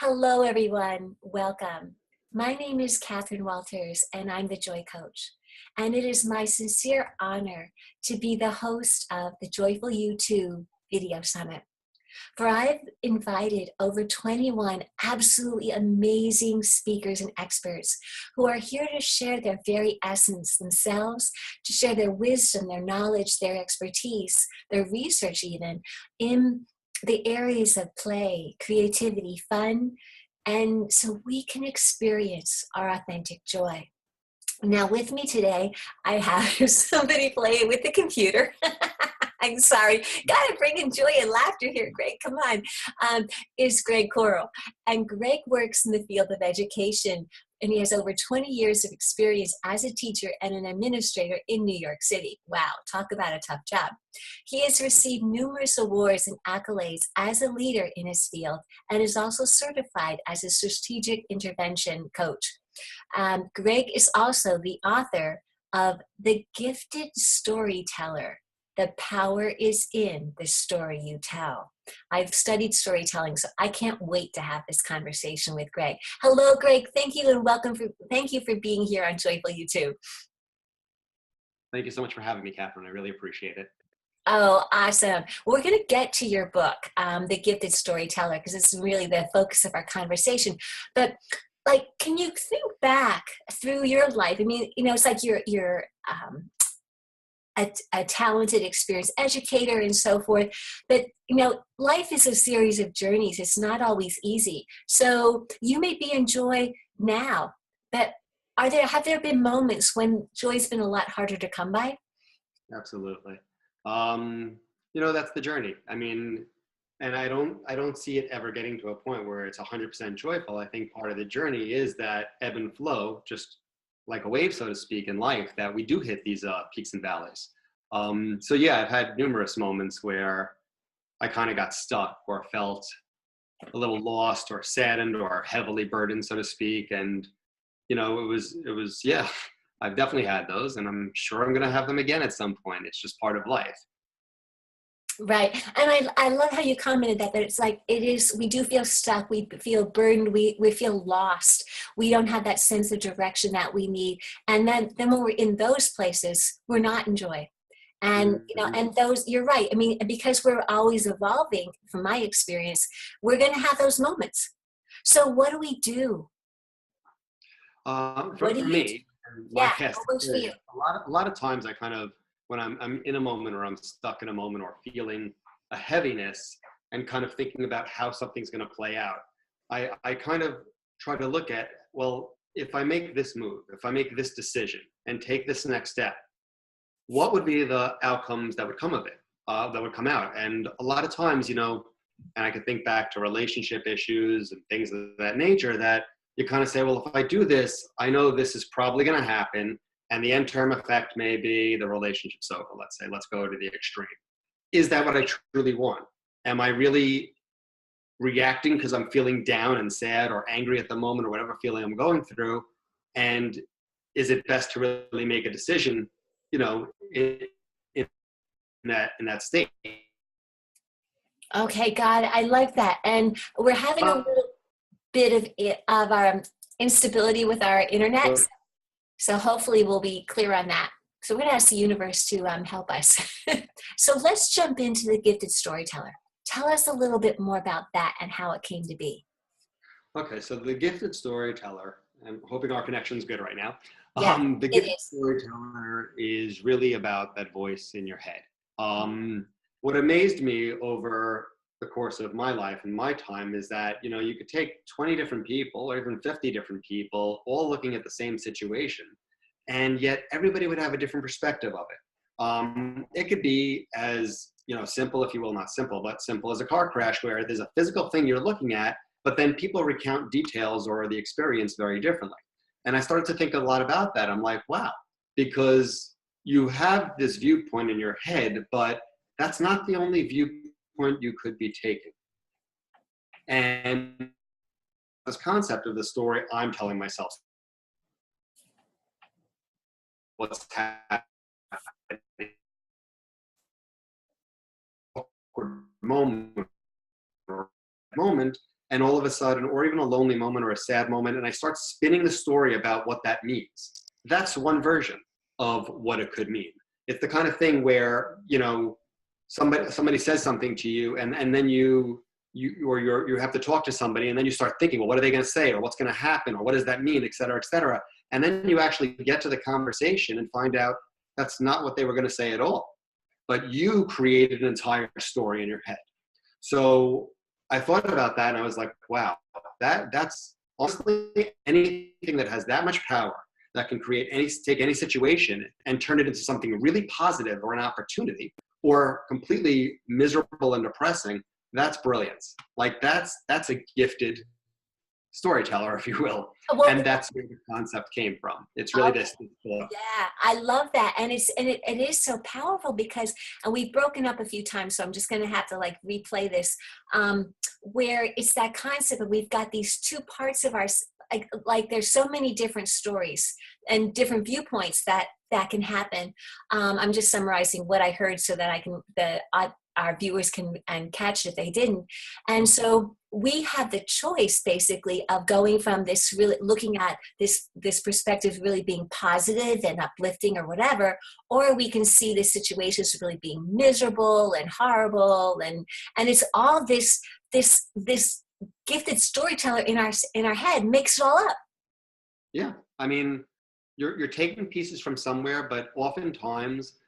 Hello, everyone. Welcome. My name is Catherine Walters, and I'm the Joy Coach. And it is my sincere honor to be the host of the Joyful You Too Video Summit. For I've invited over 21 absolutely amazing speakers and experts who are here to share their very essence themselves, to share their wisdom, their knowledge, their expertise, their research even, in the areas of play, creativity, fun, and so we can experience our authentic joy. Now, with me today, I have somebody playing with the computer. I'm sorry. Gotta bring in joy and laughter here, Greg. Come on. Is Gregg Korrol. And Gregg works in the field of education, and he has over 20 years of experience as a teacher and an administrator in New York City. Wow, talk about a tough job. He has received numerous awards and accolades as a leader in his field and is also certified as a strategic intervention coach. Gregg is also the author of The Gifted Storyteller. The power is in the story you tell. I've studied storytelling, so I can't wait to have this conversation with Gregg. Hello, Gregg. Thank you and welcome. Thank you for being here on Joyful You Too. Thank you so much for having me, Catherine. I really appreciate it. Oh, awesome. We're going to get to your book, The Gifted Storyteller, because it's really the focus of our conversation. But can you think back through your life? I mean, it's like you're a talented, experienced educator and so forth. But, life is a series of journeys. It's not always easy. So you may be in joy now, but have there been moments when joy's been a lot harder to come by? Absolutely. That's the journey. I mean, and I don't see it ever getting to a point where it's 100% joyful. I think part of the journey is that ebb and flow, just like a wave, so to speak, in life, that we do hit these peaks and valleys. So yeah, I've had numerous moments where I kind of got stuck or felt a little lost or saddened or heavily burdened, so to speak. And, it was, yeah, I've definitely had those, and I'm sure I'm going to have them again at some point. It's just part of life. Right. And I love how you commented that it's like we do feel stuck, we feel burdened, we feel lost. We don't have that sense of direction that we need. And then when we're in those places, we're not in joy. And, and those, you're right. I mean, because we're always evolving, from my experience, we're going to have those moments. So what do we do? For me, my yeah, guess, what works for you? a lot of times I kind of, when I'm in a moment or I'm stuck in a moment or feeling a heaviness and kind of thinking about how something's going to play out, I kind of try to look at, well, if I make this move, if I make this decision and take this next step, what would be the outcomes that would come of it, that would come out? And a lot of times, and I could think back to relationship issues and things of that nature, that you kind of say, well, if I do this, I know this is probably going to happen. And the end term effect may be the relationship's over, let's say. Let's go to the extreme. Is that what I truly want? Am I really reacting because I'm feeling down and sad or angry at the moment or whatever feeling I'm going through? And is it best to really make a decision, in that state? Okay, God, I like that. And we're having a little bit of our instability with our internet. So hopefully we'll be clear on that. So we're going to ask the universe to help us. So let's jump into the gifted storyteller. Tell us a little bit more about that and how it came to be. Okay, so the gifted storyteller, I'm hoping our connection's good right now. Yeah, The gifted storyteller is really about that voice in your head. What amazed me over the course of my life and my time is that, you could take 20 different people or even 50 different people all looking at the same situation, and yet everybody would have a different perspective of it. It could be as, simple, if you will, not simple, but simple as a car crash where there's a physical thing you're looking at, but then people recount details or the experience very differently. And I started to think a lot about that. I'm like, wow, because you have this viewpoint in your head, but that's not the only viewpoint you could be taking. And this concept of the story I'm telling myself, what's happening, awkward moment, and all of a sudden, or even a lonely moment or a sad moment, and I start spinning the story about what that means. That's one version of what it could mean. It's the kind of thing where, somebody says something to you, and then you have to talk to somebody, and then you start thinking, well, what are they going to say, or what's going to happen, or what does that mean, et cetera, et cetera. And then you actually get to the conversation and find out that's not what they were going to say at all. But you created an entire story in your head. So I thought about that, and I was like, wow, that's honestly anything that has that much power, that can take any situation and turn it into something really positive or an opportunity, or completely miserable and depressing. That's brilliance. Like that's a gifted storyteller, if you will. Well, And that's where the concept came from. It's really this book. yeah, I love that. And it is so powerful because, and we've broken up a few times, so I'm just going to have to like replay this, where it's that concept of we've got these two parts of our, like there's so many different stories and different viewpoints that can happen. I'm just summarizing what I heard so that our viewers can catch it if they didn't. And so we have the choice basically of going from this, really looking at this perspective really being positive and uplifting or whatever, or we can see the situations really being miserable and horrible, and it's all this gifted storyteller in our head makes it all up. Yeah, I mean, you're taking pieces from somewhere, but oftentimes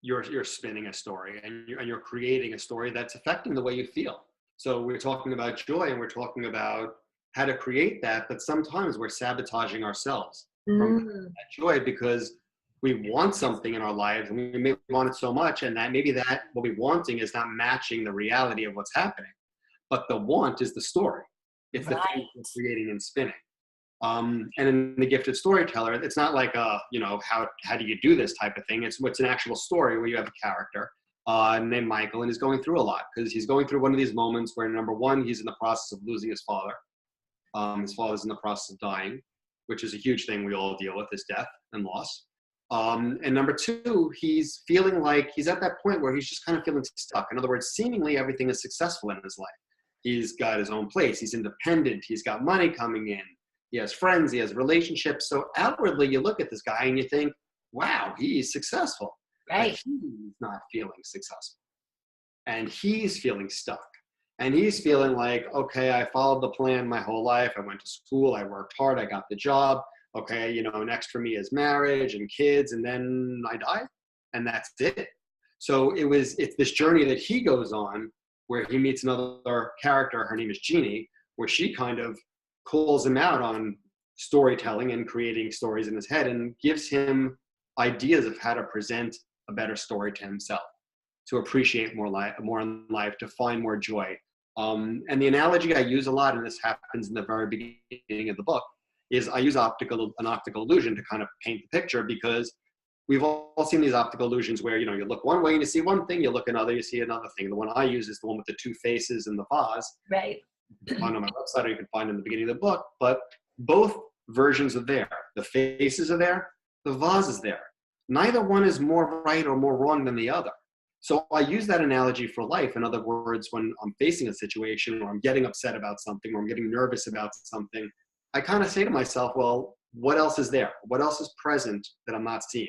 you're spinning a story, and you're creating a story that's affecting the way you feel. So we're talking about joy, and we're talking about how to create that, but sometimes we're sabotaging ourselves from that joy because we want something in our lives, and we may want it so much, and that maybe that what we're wanting is not matching the reality of what's happening. But the want is the story. It's the thing we're creating and spinning. And in the gifted storyteller, it's not like how do you do this type of thing. It's an actual story where you have a character named Michael, and he's going through a lot because he's going through one of these moments where, number one, he's in the process of losing his father. His father's in the process of dying, which is a huge thing we all deal with, is death and loss. And number two, he's feeling like he's at that point where he's just kind of feeling stuck. In other words, seemingly everything is successful in his life. He's got his own place. He's independent. He's got money coming in. He has friends. He has relationships. So outwardly, you look at this guy and you think, wow, he's successful. Right. But he's not feeling successful. And he's feeling stuck. And he's feeling like, okay, I followed the plan my whole life. I went to school. I worked hard. I got the job. Okay, next for me is marriage and kids. And then I die. And that's it. So it's this journey that he goes on where he meets another character. Her name is Jeannie, where she kind of calls him out on storytelling and creating stories in his head, and gives him ideas of how to present a better story to himself, to appreciate more in life, to find more joy. And the analogy I use a lot, and this happens in the very beginning of the book, is I use an optical illusion to kind of paint the picture, because we've all seen these optical illusions where, you look one way and you see one thing, you look another, you see another thing. The one I use is the one with the two faces and the vase. Right. You can find on my website, or you can find in the beginning of the book, but both versions are there. The faces are there, the vase is there. Neither one is more right or more wrong than the other. So I use that analogy for life. In other words, when I'm facing a situation, or I'm getting upset about something, or I'm getting nervous about something, I kind of say to myself, well, what else is there? What else is present that I'm not seeing?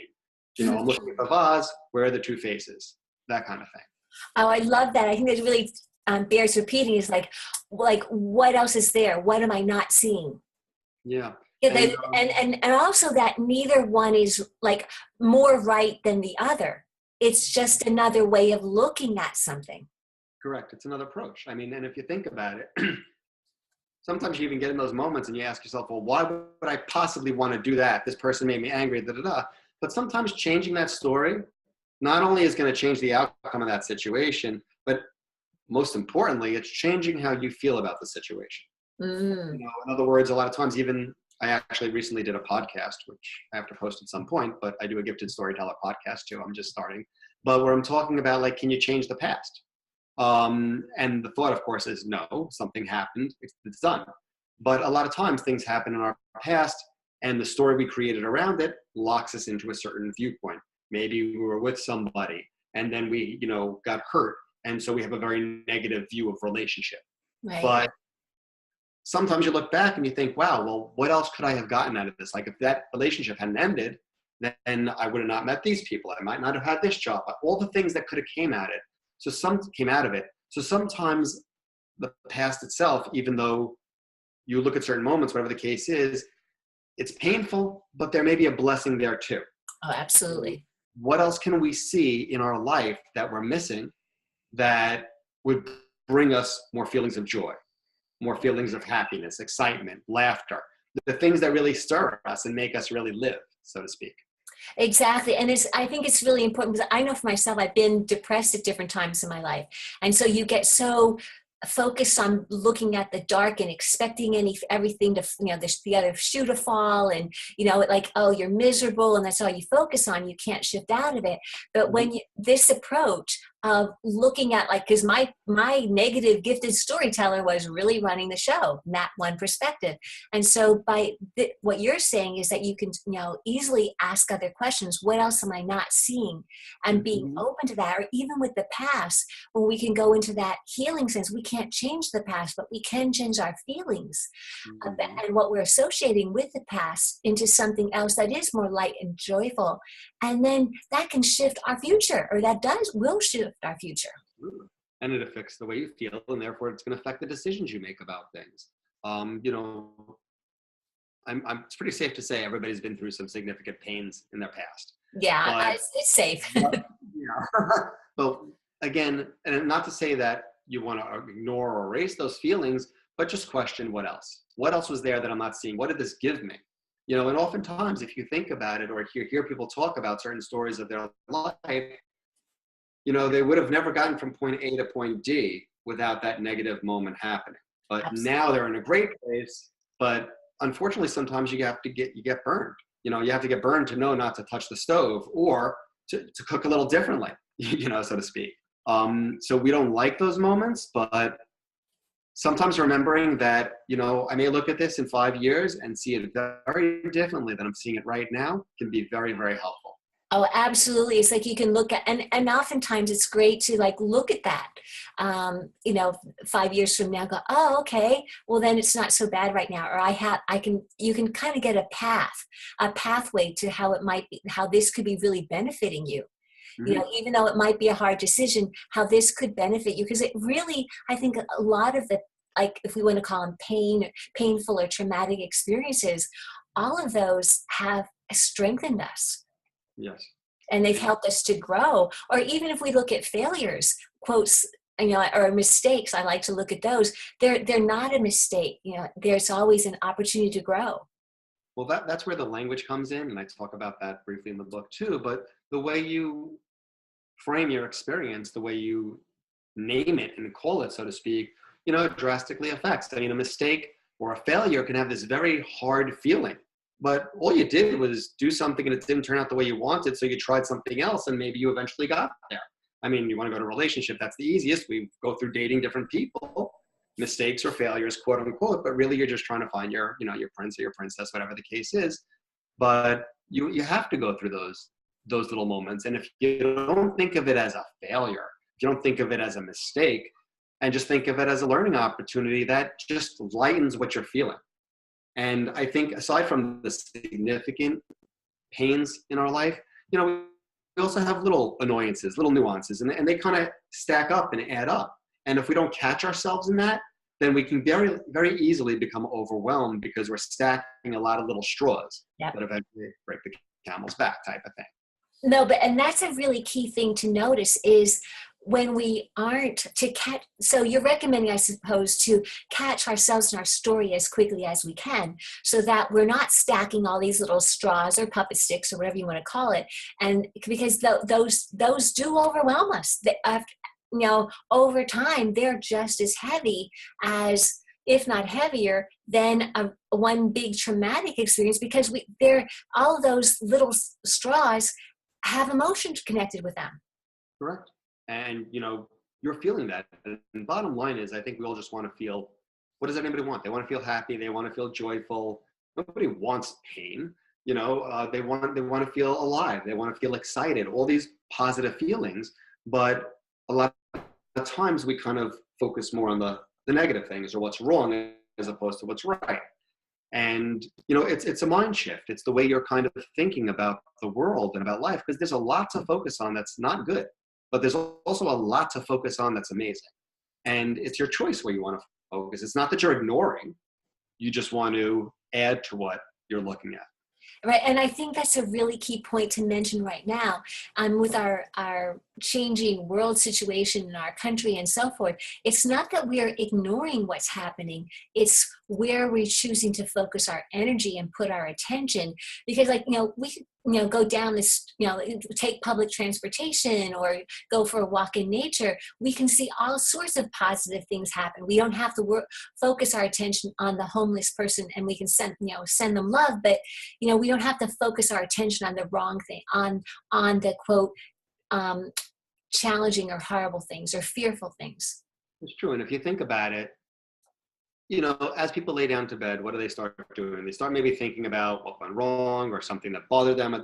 I'm looking at the vase, where are the two faces? That kind of thing. Oh, I love that. I think that really bears repeating, is like what else is there? What am I not seeing? Yeah. And also that neither one is like more right than the other. It's just another way of looking at something. Correct. It's another approach. I mean, and if you think about it, sometimes you even get in those moments and you ask yourself, well, why would I possibly want to do that? This person made me angry, da-da-da. But sometimes changing that story not only is going to change the outcome of that situation, but most importantly, it's changing how you feel about the situation. In other words, a lot of times, even I actually recently did a podcast, which I have to post at some point, but I do a gifted storyteller podcast too. I'm just starting, but where I'm talking about, like, can you change the past? And the thought, of course, is no, something happened, it's done. But a lot of times things happen in our past, and the story we created around it locks us into a certain viewpoint. Maybe we were with somebody and then we, got hurt. And so we have a very negative view of relationship. Right. But sometimes you look back and you think, wow, well, what else could I have gotten out of this? Like if that relationship hadn't ended, then I would have not met these people. I might not have had this job. All the things that could have came out of it. So sometimes the past itself, even though you look at certain moments, whatever the case is, it's painful, but there may be a blessing there too. Oh, absolutely. What else can we see in our life that we're missing that would bring us more feelings of joy, more feelings of happiness, excitement, laughter, the things that really stir us and make us really live, so to speak. Exactly. And I think it's really important because I know for myself, I've been depressed at different times in my life. And so you get so focused on looking at the dark and expecting everything to, the other shoe to fall, and, like, oh, you're miserable and that's all you focus on. You can't shift out of it. But when this approach of looking at, like, because my negative gifted storyteller was really running the show, that one perspective. And so what you're saying is that you can, easily ask other questions. What else am I not seeing? And being open to that, or even with the past, when we can go into that healing sense, we can't change the past, but we can change our feelings and what we're associating with the past into something else that is more light and joyful. And then that can shift our future, or will shift our future. And it affects the way you feel, and therefore it's going to affect the decisions you make about things. It's pretty safe to say everybody's been through some significant pains in their past. Yeah, it's safe. But again, and not to say that you want to ignore or erase those feelings, but just question what else. What else was there that I'm not seeing? What did this give me? And oftentimes, if you think about it, or hear people talk about certain stories of their life, they would have never gotten from point A to point D without that negative moment happening. But Absolutely. Now they're in a great place. But unfortunately, sometimes you get burned. You have to get burned to know not to touch the stove, or to cook a little differently, so to speak. So we don't like those moments, but sometimes remembering that, I may look at this in 5 years and see it very differently than I'm seeing it right now can be very, very helpful. Oh, absolutely. It's like you can look at, and oftentimes it's great to, like, look at that, 5 years from now, go, oh, okay, well then it's not so bad right now. Or you can kind of get a pathway to how it might be, how this could be really benefiting you. Even though it might be a hard decision, how this could benefit you. Because it really, I think a lot of the, like, if we want to call them painful or traumatic experiences, all of those have strengthened us. Yes. And they've helped us to grow. Or even if we look at failures, quotes, or mistakes, I like to look at those. They're not a mistake. There's always an opportunity to grow. Well, that's where the language comes in, and I talk about that briefly in the book too. But the way you frame your experience, the way you name it and call it, so to speak, drastically affects. I mean, a mistake or a failure can have this very hard feeling, but all you did was do something and it didn't turn out the way you wanted, so you tried something else and maybe you eventually got there. I mean, you want to go to a relationship, that's the easiest. We go through dating different people, mistakes or failures, quote unquote, but really you're just trying to find your prince or your princess, whatever the case is. But you have to go through those little moments. And if you don't think of it as a failure, if you don't think of it as a mistake, and just think of it as a learning opportunity, that just lightens what you're feeling. And I think aside from the significant pains in our life, we also have little annoyances, little nuances, and they kind of stack up and add up. And if we don't catch ourselves in that, then we can very, very easily become overwhelmed because we're stacking a lot of little straws that eventually break the camel's back, type of thing. No, and that's a really key thing to notice is when we aren't to catch. So you're recommending, I suppose, to catch ourselves in our story as quickly as we can, so that we're not stacking all these little straws or puppet sticks or whatever you want to call it. And because those do overwhelm us. Over time, they're just as heavy as, if not heavier, than one big traumatic experience, because all of those little straws have emotions connected with them. Correct. And, you're feeling that. And bottom line is, I think we all just want to feel, what does anybody want? They want to feel happy. They want to feel joyful. Nobody wants pain. They want to feel alive. They want to feel excited, all these positive feelings. But a lot of times we kind of focus more on the negative things or what's wrong as opposed to what's right. And, it's a mind shift. It's the way you're kind of thinking about the world and about life, because there's a lot to focus on that's not good, but there's also a lot to focus on that's amazing. And it's your choice where you want to focus. It's not that you're ignoring, you just want to add to what you're looking at. Right, and I think that's a really key point to mention right now, with our changing world situation in our country and so forth. It's not that we're ignoring what's happening, it's where we're choosing to focus our energy and put our attention. Because we go down this, take public transportation or go for a walk in nature, we can see all sorts of positive things happen. We don't have to focus our attention on the homeless person, and we can send them love, but we don't have to focus our attention on the wrong thing, on the quote challenging or horrible things or fearful things. It's true. And if you think about it, as people lay down to bed, what do they start doing? They start maybe thinking about what went wrong or something that bothered them.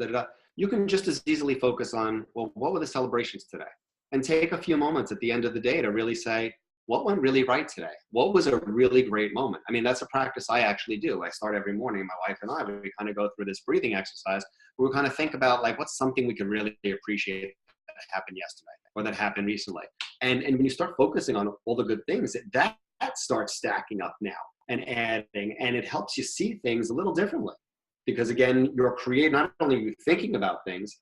You can just as easily focus on, well, what were the celebrations today? And take a few moments at the end of the day to really say, what went really right today? What was a really great moment? I mean, that's a practice I actually do. I start every morning, my wife and I, we kind of go through this breathing exercise where we kind of think about, like, what's something we can really appreciate that happened yesterday or that happened recently. And when you start focusing on all the good things, that starts stacking up now and adding, and it helps you see things a little differently. Because again, you're creating, not only are you thinking about things,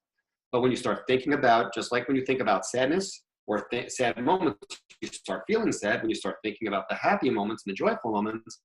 but when you start thinking about, just like when you think about sadness or sad moments, you start feeling sad. When you start thinking about the happy moments and the joyful moments,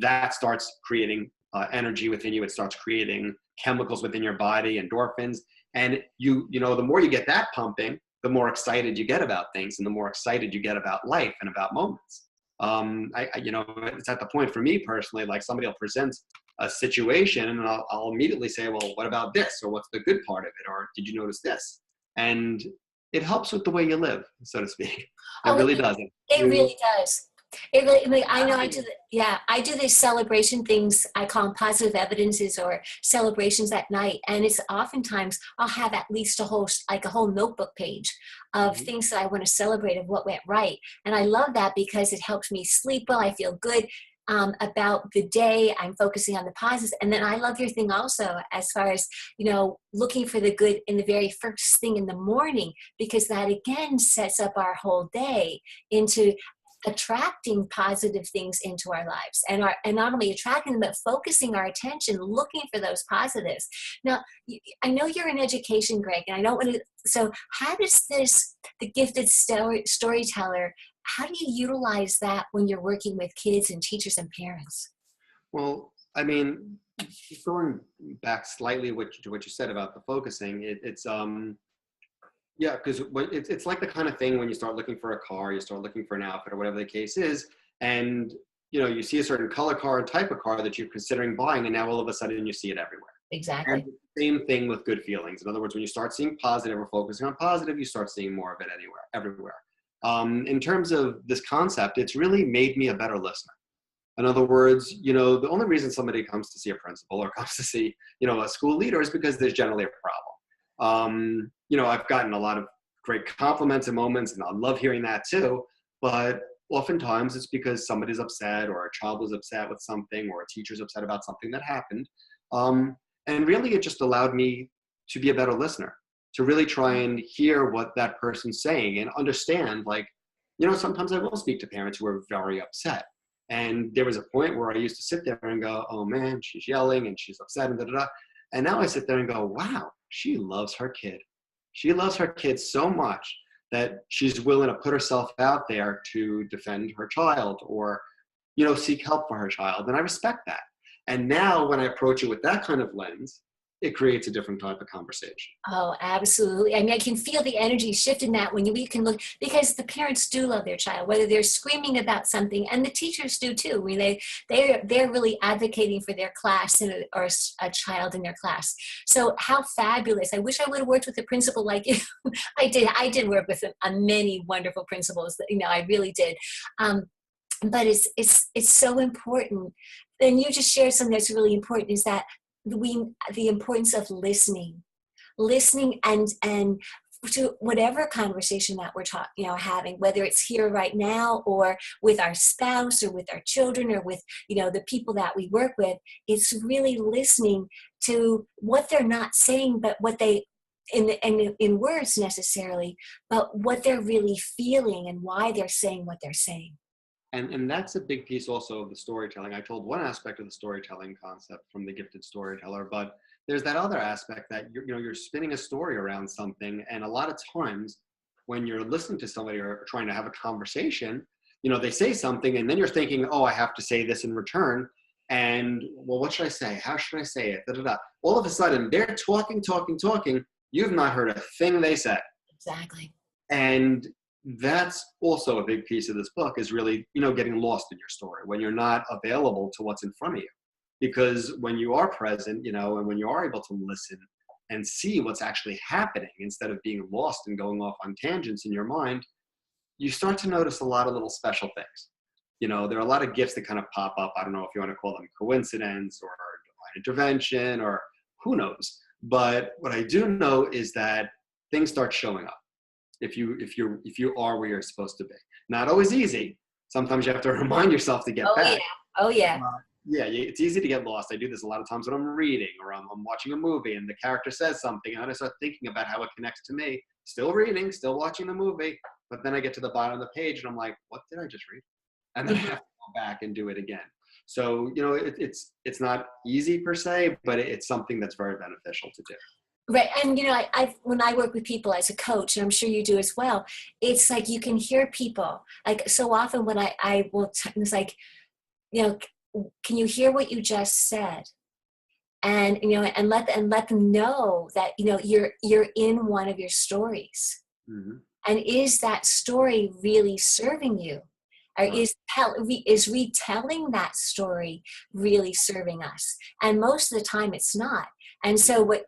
that starts creating energy within you. It starts creating chemicals within your body, endorphins. And the more you get that pumping, the more excited you get about things, and the more excited you get about life and about moments. It's at the point for me personally, like somebody will present a situation and I'll immediately say, well, what about this? Or what's the good part of it? Or did you notice this? And it helps with the way you live, so to speak. It really does. It really does. It really, I know I do these celebration things. I call them positive evidences or celebrations at night. And it's oftentimes I'll have at least a whole notebook page of things that I want to celebrate of what went right. And I love that because it helps me sleep well. I feel good about the day. I'm focusing on the positives. And then I love your thing also, as far as, looking for the good in the very first thing in the morning, because that again sets up our whole day into attracting positive things into our lives, and not only attracting them, but focusing our attention, looking for those positives. Now, I know you're in education, Gregg, and I don't want to, so how does the gifted storyteller, how do you utilize that when you're working with kids and teachers and parents? Well, I mean, going back slightly to what you said about the focusing, because it's like the kind of thing when you start looking for a car, you start looking for an outfit or whatever the case is, and you see a certain color car and type of car that you're considering buying, and now all of a sudden you see it everywhere. Exactly. And same thing with good feelings. In other words, when you start seeing positive or focusing on positive, you start seeing more of it everywhere. In terms of this concept, it's really made me a better listener. In other words, the only reason somebody comes to see a principal or comes to see, a school leader is because there's generally a problem. I've gotten a lot of great compliments and moments, and I love hearing that too. But oftentimes it's because somebody's upset, or a child was upset with something, or a teacher's upset about something that happened. And really, it just allowed me to be a better listener, to really try and hear what that person's saying and understand, sometimes I will speak to parents who are very upset. And there was a point where I used to sit there and go, oh man, she's yelling and she's upset and da-da-da. And now I sit there and go, wow, she loves her kid. She loves her kid so much that she's willing to put herself out there to defend her child or, seek help for her child. And I respect that. And now when I approach it with that kind of lens, it creates a different type of conversation. Oh, absolutely. I mean, I can feel the energy shift in that when we can look, because the parents do love their child, whether they're screaming about something, and the teachers do too. I mean, they're really advocating for their class or a child in their class. So how fabulous. I wish I would have worked with a principal like you. I did work with many wonderful principals that, I really did. But it's so important. And you just shared something that's really important, is that the importance of listening and to whatever conversation that we're having, whether it's here right now or with our spouse or with our children or with, the people that we work with. It's really listening to what they're not saying, but what they, in words necessarily, but what they're really feeling and why they're saying what they're saying. And that's a big piece also of the storytelling. I told one aspect of the storytelling concept from the gifted storyteller, but there's that other aspect that you're spinning a story around something. And a lot of times when you're listening to somebody or trying to have a conversation, they say something and then you're thinking, oh, I have to say this in return. And well, what should I say? How should I say it? Da, da, da. All of a sudden they're talking. You've not heard a thing they said. Exactly. And that's also a big piece of this book, is really, getting lost in your story when you're not available to what's in front of you. Because when you are present, and when you are able to listen and see what's actually happening instead of being lost and going off on tangents in your mind, you start to notice a lot of little special things. There are a lot of gifts that kind of pop up. I don't know if you want to call them coincidence or divine intervention or who knows. But what I do know is that things start showing up if you are where you're supposed to be. Not always easy. Sometimes you have to remind yourself to get back. Oh yeah. Yeah, it's easy to get lost. I do this a lot of times when I'm reading or I'm watching a movie and the character says something and I start thinking about how it connects to me. Still reading, still watching the movie, but then I get to the bottom of the page and I'm like, what did I just read? And then I have to go back and do it again. So, it's not easy per se, but it's something that's very beneficial to do. Right. And, when I work with people as a coach, and I'm sure you do as well, it's like you can hear people. Like so often when I will, it's like, can you hear what you just said? And, and let them know that, you're in one of your stories. Mm-hmm. And is that story really serving you? Or is retelling that story really serving us? And most of the time it's not. And so what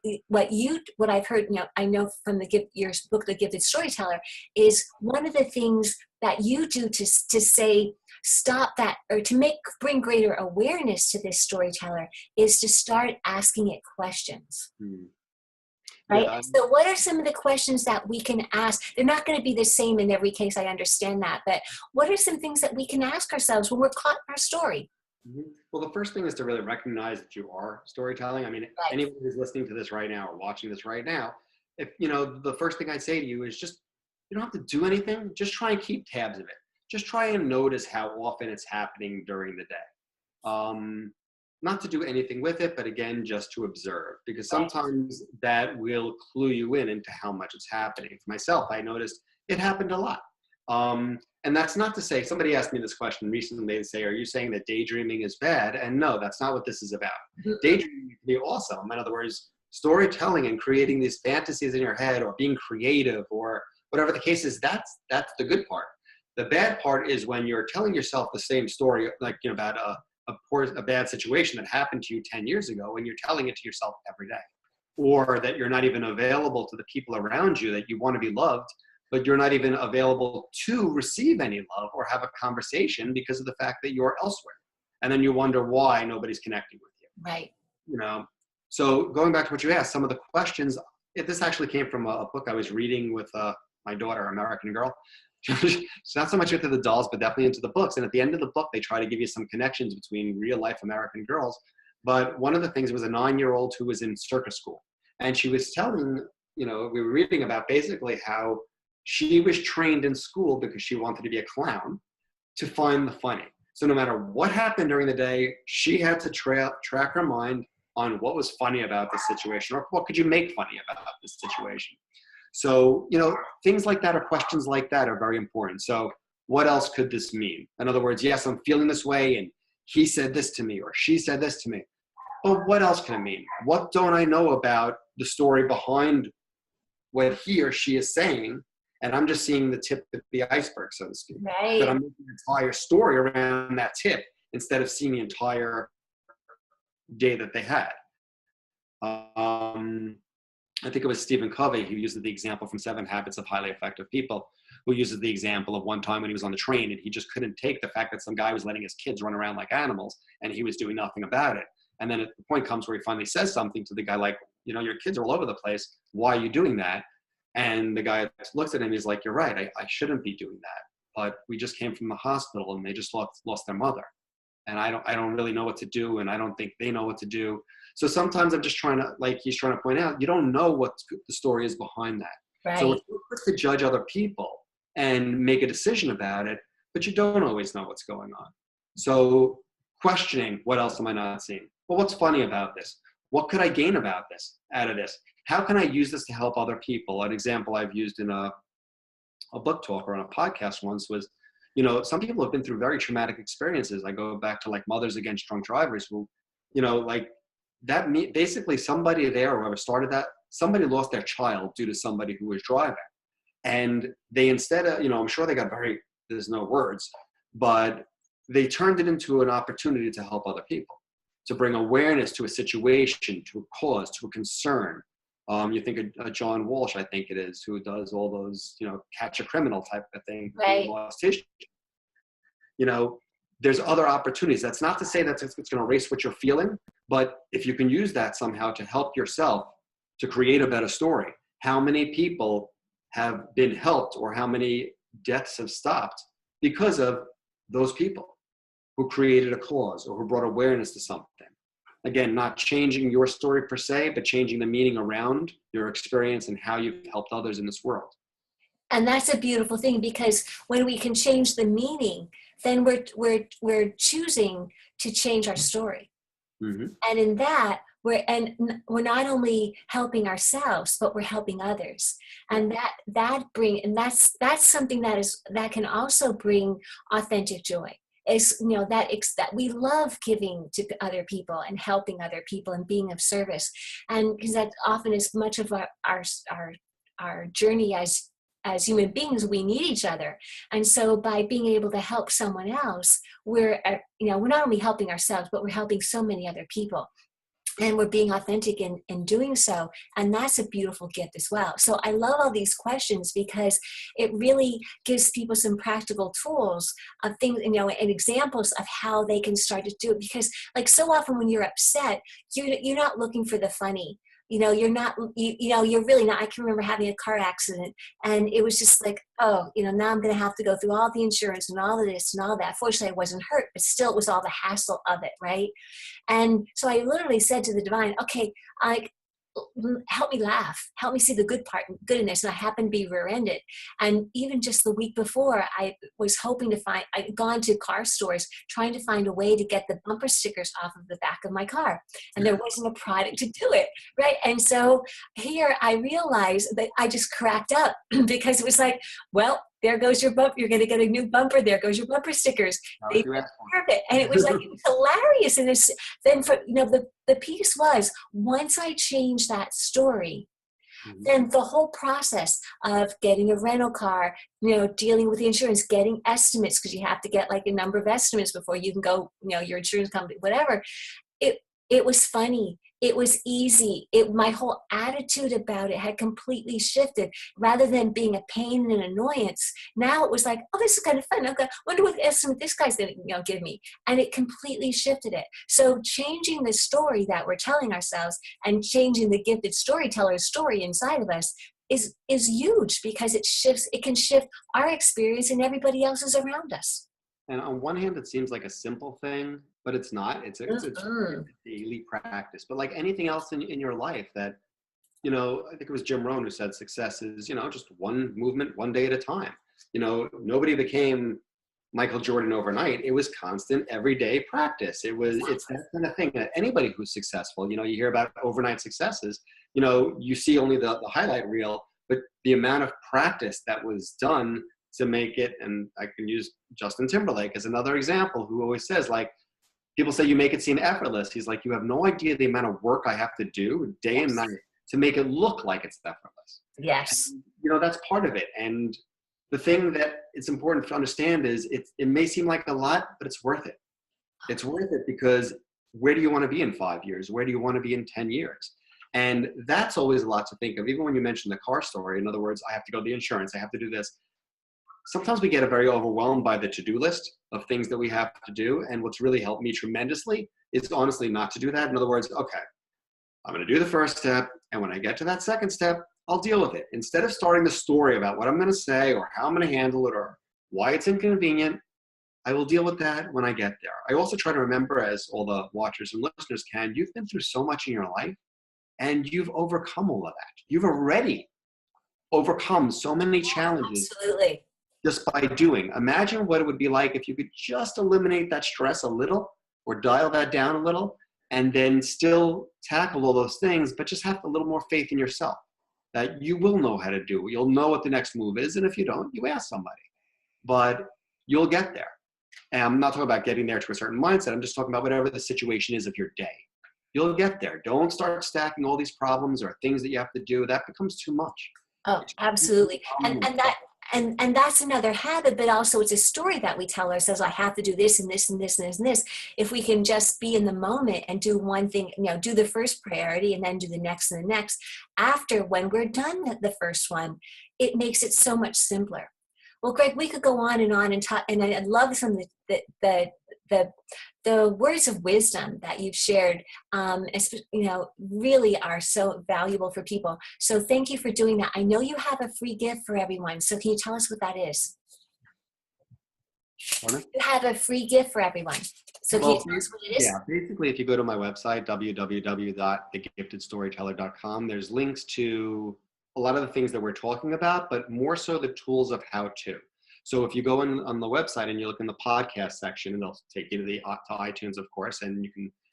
I've heard, I know from your book, The Gifted Storyteller, is one of the things that you do to say, stop that, or to bring greater awareness to this storyteller, is to start asking it questions. Mm-hmm. Right. Yeah. So what are some of the questions that we can ask? They're not going to be the same in every case. I understand that. But what are some things that we can ask ourselves when we're caught in our story? Mm-hmm. Well, the first thing is to really recognize that you are storytelling. I mean, Right. Anyone who's listening to this right now or watching this right now, if, the first thing I'd say to you is just, you don't have to do anything. Just try and keep tabs of it. Just try and notice how often it's happening during the day. Not to do anything with it, but again, just to observe, because sometimes that will clue you into how much it's happening. For myself, I noticed it happened a lot. And that's not to say, somebody asked me this question recently, they say, are you saying that daydreaming is bad? And no, that's not what this is about. Mm-hmm. Daydreaming can be awesome. In other words, storytelling and creating these fantasies in your head or being creative or whatever the case is, that's the good part. The bad part is when you're telling yourself the same story, like about a bad situation that happened to you 10 years ago, and you're telling it to yourself every day, or that you're not even available to the people around you, that you want to be loved, but you're not even available to receive any love or have a conversation because of the fact that you're elsewhere. And then you wonder why nobody's connecting with you. Right. So going back to what you asked, some of the questions, this actually came from a book I was reading with my daughter, American Girl. She's not so much into the dolls, but definitely into the books. And at the end of the book, they try to give you some connections between real life American girls. But one of the things was a 9-year-old who was in circus school. And she was telling, we were reading about basically how she was trained in school because she wanted to be a clown to find the funny. So no matter what happened during the day, she had to track her mind on what was funny about this situation, or what could you make funny about this situation. So, things like that or questions like that are very important. So what else could this mean? In other words, yes, I'm feeling this way and he said this to me or she said this to me. But what else can it mean? What don't I know about the story behind what he or she is saying? And I'm just seeing the tip of the iceberg, so to speak. Right. But I'm making an entire story around that tip instead of seeing the entire day that they had. I think it was Stephen Covey who used the example from 7 Habits of Highly Effective People, who uses the example of one time when he was on the train and he just couldn't take the fact that some guy was letting his kids run around like animals and he was doing nothing about it. And then the point comes where he finally says something to the guy like, your kids are all over the place. Why are you doing that? And the guy looks at him, he's like, you're right, I shouldn't be doing that. But we just came from the hospital and they just lost their mother. And I don't really know what to do. And I don't think they know what to do. So sometimes I'm just trying to, like he's trying to point out, you don't know what the story is behind that. So Right. it's quick to judge other people and make a decision about it, but you don't always know what's going on. So questioning, what else am I not seeing? Well, what's funny about this? What could I gain out of this? How can I use this to help other people? An example I've used in a book talk or on a podcast once was, some people have been through very traumatic experiences. I go back to like Mothers Against Drunk Drivers who, like that, basically somebody there, or whoever started that, somebody lost their child due to somebody who was driving. And they, instead of, I'm sure they got there's no words, but they turned it into an opportunity to help other people, to bring awareness to a situation, to a cause, to a concern. You think of John Walsh, I think it is, who does all those, catch a criminal type of thing. Right. Who lost his, there's other opportunities. That's not to say that it's going to erase what you're feeling, but if you can use that somehow to help yourself to create a better story. How many people have been helped, or how many deaths have stopped because of those people who created a cause or who brought awareness to something? Again, not changing your story per se, but changing the meaning around your experience and how you've helped others in this world. And that's a beautiful thing, because when we can change the meaning, then we're choosing to change our story. Mm-hmm. And in that, we're not only helping ourselves, but we're helping others. And that's something that can also bring authentic joy. Is that we love giving to other people and helping other people and being of service, and because that often is much of our journey as human beings. We need each other, and so by being able to help someone else, we're not only helping ourselves, but we're helping so many other people. And we're being authentic in doing so. And that's a beautiful gift as well. So I love all these questions, because it really gives people some practical tools of things, and examples of how they can start to do it. Because like so often when you're upset, you're not looking for the funny. You're not, you're really not. I can remember having a car accident, and it was just like, oh, now I'm going to have to go through all the insurance and all of this and all that. Fortunately, I wasn't hurt, but still it was all the hassle of it, right? And so I literally said to the divine, okay, help me laugh, help me see the good part, good in this. And I happened to be rear-ended. And even just the week before, I was hoping to I'd gone to car stores trying to find a way to get the bumper stickers off of the back of my car. And there wasn't a product to do it, right? And so here I realized that I just cracked up because it was like, well, there goes your bumper. You're going to get a new bumper. There goes your bumper stickers. They took care of it. And it was like, it was hilarious. And then the piece was, once I changed that story, then the whole process of getting a rental car, dealing with the insurance, getting estimates, because you have to get like a number of estimates before you can go, your insurance company, whatever. It was funny. It was easy. My whole attitude about it had completely shifted. Rather than being a pain and an annoyance, now it was like, oh, this is kind of fun. Okay, wonder what estimate this guy's going to give me. And it completely shifted it. So changing the story that we're telling ourselves and changing the gifted storyteller's story inside of us is huge, because it can shift our experience and everybody else's around us. And on one hand, it seems like a simple thing, but it's not. It's a daily practice. But like anything else in your life that, I think it was Jim Rohn who said success is, just one movement, one day at a time. Nobody became Michael Jordan overnight. It was constant, everyday practice. It's that kind of thing that anybody who's successful, you hear about overnight successes, you see only the highlight reel, but the amount of practice that was done to make it. And I can use Justin Timberlake as another example, who always says, like, people say you make it seem effortless. He's like, you have no idea the amount of work I have to do day and night to make it look like it's effortless. Yes. And, that's part of it. And the thing that it's important to understand is it may seem like a lot, but it's worth it. It's worth it, because where do you want to be in 5 years? Where do you want to be in 10 years? And that's always a lot to think of. Even when you mention the car story, in other words, I have to go to the insurance, I have to do this. Sometimes we get very overwhelmed by the to-do list of things that we have to do. And what's really helped me tremendously is honestly not to do that. In other words, okay, I'm going to do the first step. And when I get to that second step, I'll deal with it. Instead of starting the story about what I'm going to say or how I'm going to handle it or why it's inconvenient, I will deal with that when I get there. I also try to remember, as all the watchers and listeners can, you've been through so much in your life and you've overcome all of that. You've already overcome so many challenges Absolutely. just by doing. Imagine what it would be like if you could just eliminate that stress a little or dial that down a little and then still tackle all those things, but just have a little more faith in yourself that you will know how to do. You'll know what the next move is. And if you don't, you ask somebody, but you'll get there. And I'm not talking about getting there to a certain mindset. I'm just talking about whatever the situation is of your day. You'll get there. Don't start stacking all these problems or things that you have to do. That becomes too much. Oh, absolutely. And that's another habit, but also it's a story that we tell ourselves. I have to do this and this and this and this and this. If we can just be in the moment and do one thing, do the first priority and then do the next and the next. After, when we're done the first one, it makes it so much simpler. Well, Gregg, we could go on and talk, and I love some of the words of wisdom that you've shared, really are so valuable for people. So thank you for doing that. I know you have a free gift for everyone. So can you tell us what that is? Pardon? You have a free gift for everyone. So can you tell us what it is? Yeah, basically, if you go to my website, www.thegiftedstoryteller.com, there's links to a lot of the things that we're talking about, but more so the tools of how to. So if you go in on the website and you look in the podcast section, and they'll take you to iTunes, of course, and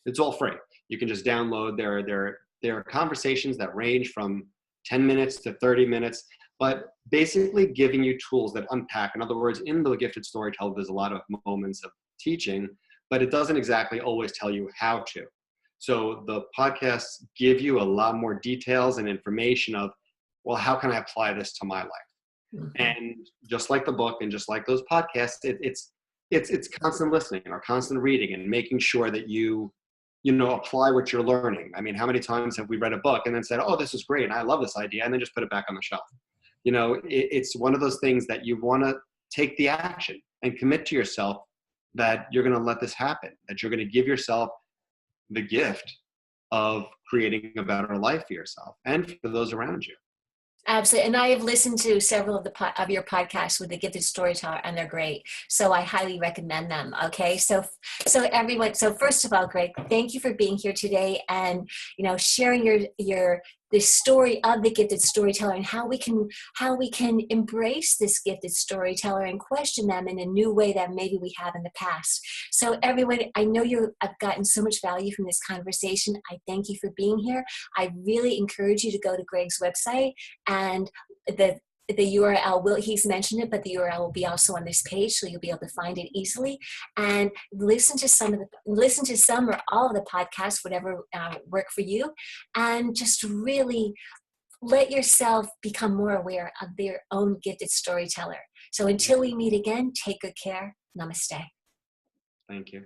it's all free. You can just download. There are conversations that range from 10 minutes to 30 minutes, but basically giving you tools that unpack. In other words, in the Gifted Storyteller, there's a lot of moments of teaching, but it doesn't exactly always tell you how to. So the podcasts give you a lot more details and information of, well, how can I apply this to my life? Mm-hmm. And just like the book and just like those podcasts, it's constant listening or constant reading and making sure that you apply what you're learning. I mean, how many times have we read a book and then said, oh, this is great, and I love this idea, and then just put it back on the shelf? It's one of those things that you want to take the action and commit to yourself that you're going to let this happen, that you're going to give yourself the gift of creating a better life for yourself and for those around you. Absolutely. And I have listened to several of your podcasts with the Gifted Storyteller, and they're great. So I highly recommend them. Okay. So everyone, first of all, Gregg, thank you for being here today and, sharing the story of the Gifted Storyteller and how we can embrace this Gifted Storyteller and question them in a new way that maybe we have in the past. So everyone, I know I've gotten so much value from this conversation. I thank you for being here. I really encourage you to go to Gregg's website, and the URL he's mentioned it, but the URL will be also on this page, so you'll be able to find it easily. And listen to some or all of the podcasts, whatever work for you, and just really let yourself become more aware of your own gifted storyteller. So until we meet again, take good care. Namaste. Thank you.